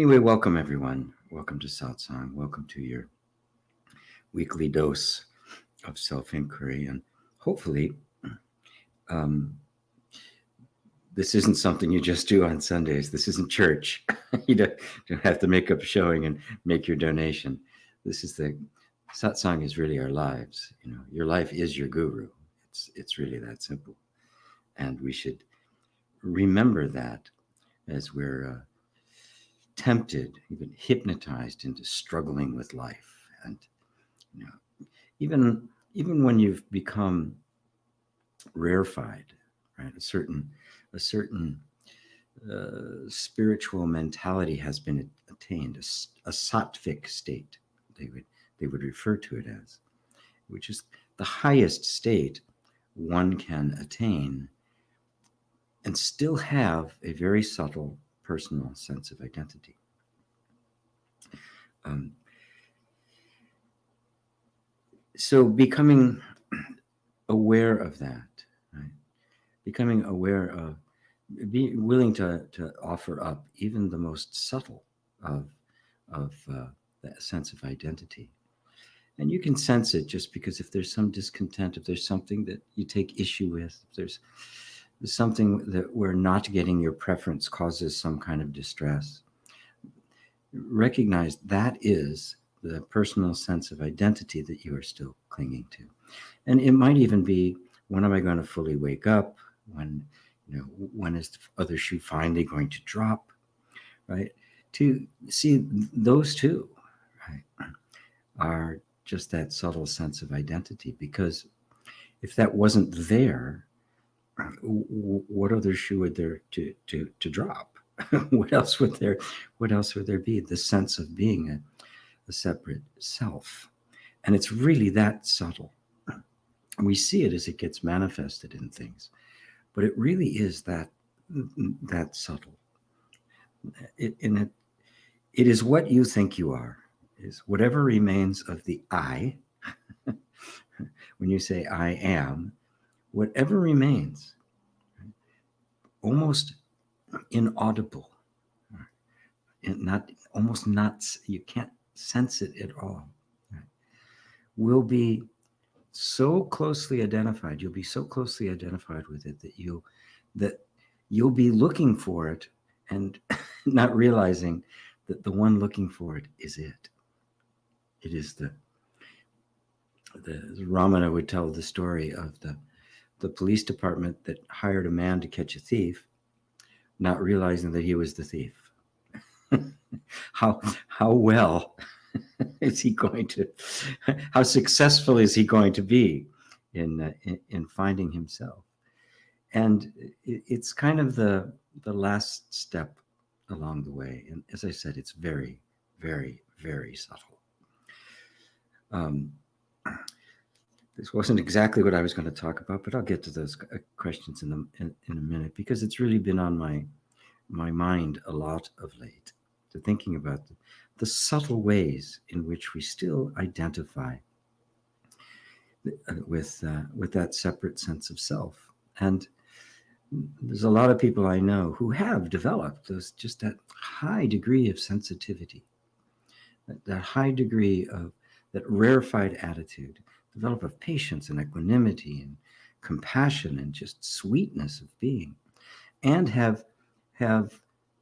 Anyway, welcome everyone. Welcome to Satsang. Welcome to your weekly dose of self-inquiry. And hopefully, um, this isn't something you just do on Sundays. This isn't church. You don't have to make up a showing and make your donation. This is the Satsang is really our lives. You know, your life is your guru. It's really that simple. And we should remember that as we're tempted, even hypnotized into struggling with life. And you know, even when you've become rarefied, right? A certain spiritual mentality has been attained, a sattvic state. They would refer to it as, which is the highest state one can attain and still have a very subtle personal sense of identity. So becoming aware of that, right? Becoming aware of, be willing to offer up even the most subtle of that sense of identity. And you can sense it just because if there's some discontent, if there's something that you take issue with, if there's something that where not getting your preference causes some kind of distress, recognize that is the personal sense of identity that you are still clinging to. And it might even be, when am I going to fully wake up? When is the other shoe finally going to drop? Right? To see those two, right, are just that subtle sense of identity. Because if that wasn't there, what other shoe would there to drop? What else would there be? The sense of being a separate self. And it's really that subtle. We see it as it gets manifested in things, but it really is that subtle. It is what you think you are, is whatever remains of the I. When you say I am, whatever remains, almost inaudible, almost not, you can't sense it at all, right, will be so closely identified. You'll be so closely identified with it that you'll be looking for it and not realizing that the one looking for it is it. It is the Ramana would tell the story of the police department that hired a man to catch a thief, not realizing that he was the thief. How well is he going to? How successful is he going to be in finding himself? And it's kind of the last step along the way. And as I said, it's very, very, very subtle. This wasn't exactly what I was going to talk about, but I'll get to those questions in a minute, because it's really been on my mind a lot of late, to thinking about the subtle ways in which we still identify with that separate sense of self. And there's a lot of people I know who have developed just that high degree of sensitivity, that high degree of that rarefied attitude, develop of patience and equanimity and compassion and just sweetness of being, and have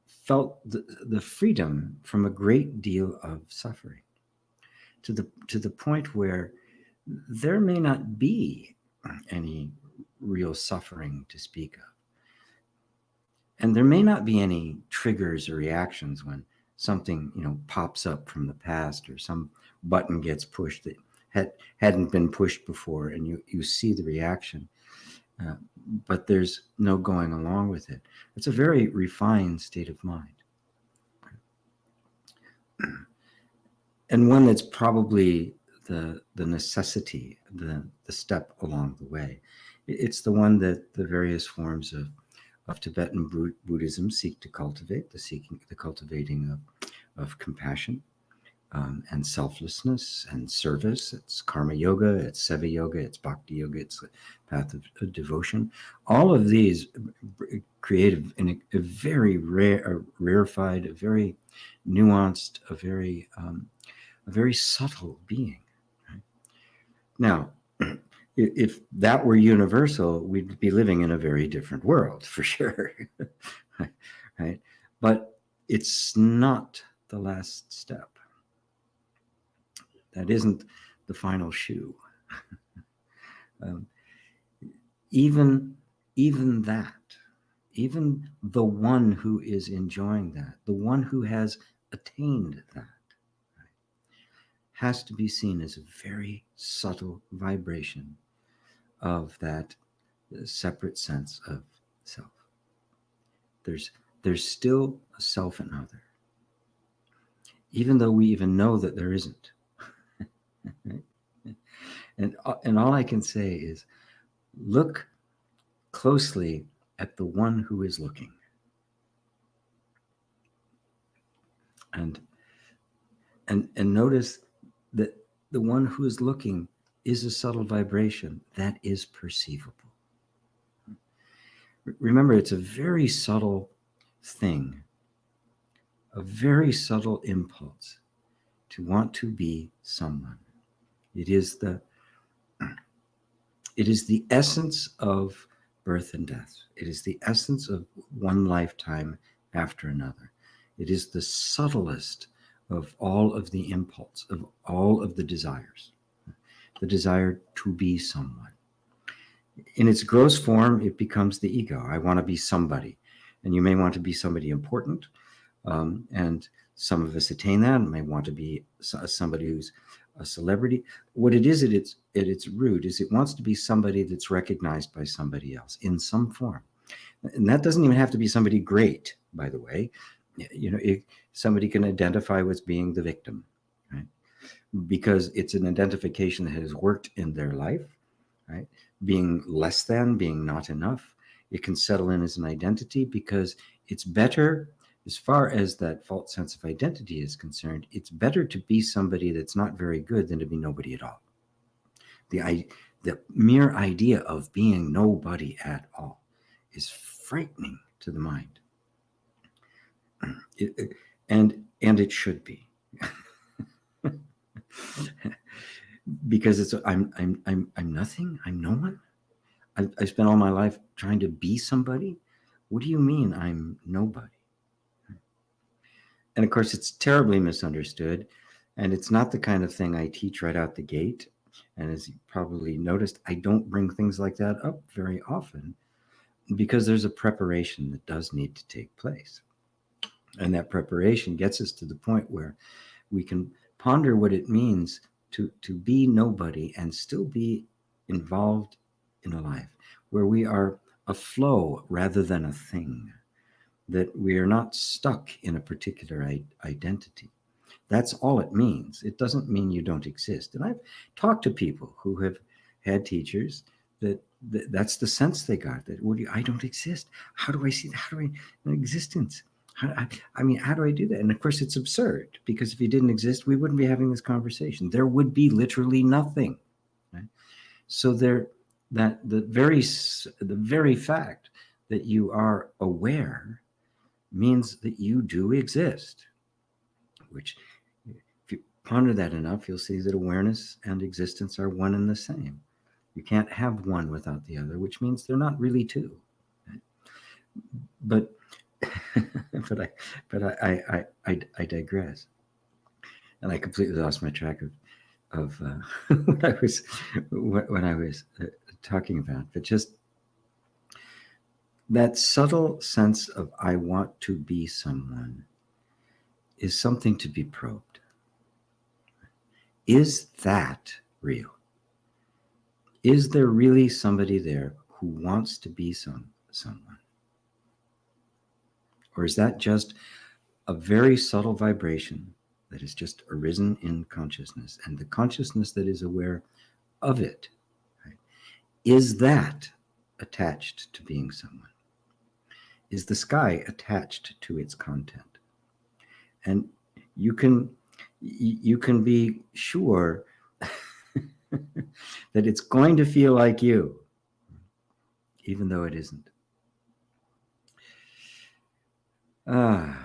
felt the freedom from a great deal of suffering, to the point where there may not be any real suffering to speak of. And there may not be any triggers or reactions when something, pops up from the past, or some button gets pushed that hadn't been pushed before, and you see the reaction. But there's no going along with it. It's a very refined state of mind. And one that's probably the necessity, the step along the way. It's the one that the various forms of Tibetan Buddhism seek to cultivate, the cultivating of compassion, and selflessness and service. It's karma yoga, it's seva yoga, it's bhakti yoga, it's the path of devotion. All of these create a very rarefied, a very nuanced, a very subtle being. Right? Now, if that were universal, we'd be living in a very different world, for sure. Right? But it's not the last step. That isn't the final shoe. um, even that, even the one who is enjoying that, the one who has attained that, right, has to be seen as a very subtle vibration of that separate sense of self. There's still a self and other, even though we even know that there isn't. Right? And all I can say is, look closely at the one who is looking. And notice that the one who is looking is a subtle vibration that is perceivable. Remember, it's a very subtle thing, a very subtle impulse to want to be someone. It is the essence of birth and death. It is the essence of one lifetime after another. It is the subtlest of all of the impulse, of all of the desires, the desire to be someone. In its gross form, it becomes the ego. I want to be somebody. And you may want to be somebody important. And some of us attain that and may want to be somebody who's a celebrity. What it is at its root is it wants to be somebody that's recognized by somebody else in some form. And that doesn't even have to be somebody great, by the way. Somebody can identify with being the victim, right? Because it's an identification that has worked in their life, right? Being less than, being not enough. It can settle in as an identity because it's better, as far as that false sense of identity is concerned, it's better to be somebody that's not very good than to be nobody at all. The mere idea of being nobody at all is frightening to the mind. And it should be. Because it's I'm nothing. I'm no one. I spent all my life trying to be somebody. What do you mean I'm nobody? And of course, it's terribly misunderstood, and it's not the kind of thing I teach right out the gate. And as you probably noticed, I don't bring things like that up very often because there's a preparation that does need to take place. And that preparation gets us to the point where we can ponder what it means to be nobody and still be involved in a life where we are a flow rather than a thing, that we are not stuck in a particular identity. That's all it means. It doesn't mean you don't exist. And I've talked to people who have had teachers that's the sense they got, that I don't exist. How do I see that? How do I existence? How do I do that? And of course, it's absurd, because if you didn't exist, we wouldn't be having this conversation. There would be literally nothing. Right? So the very fact that you are aware means that you do exist, which, if you ponder that enough, you'll see that awareness and existence are one and the same. You can't have one without the other, which means they're not really two. Right? But I digress, and I completely lost my track of what I was talking about. But just that subtle sense of I want to be someone is something to be probed. Is that real? Is there really somebody there who wants to be someone? Or is that just a very subtle vibration that has just arisen in consciousness, and the consciousness that is aware of it, right, is that attached to being someone? Is the sky attached to its content? And you can you can be sure that it's going to feel like you, even though it isn't. Ah.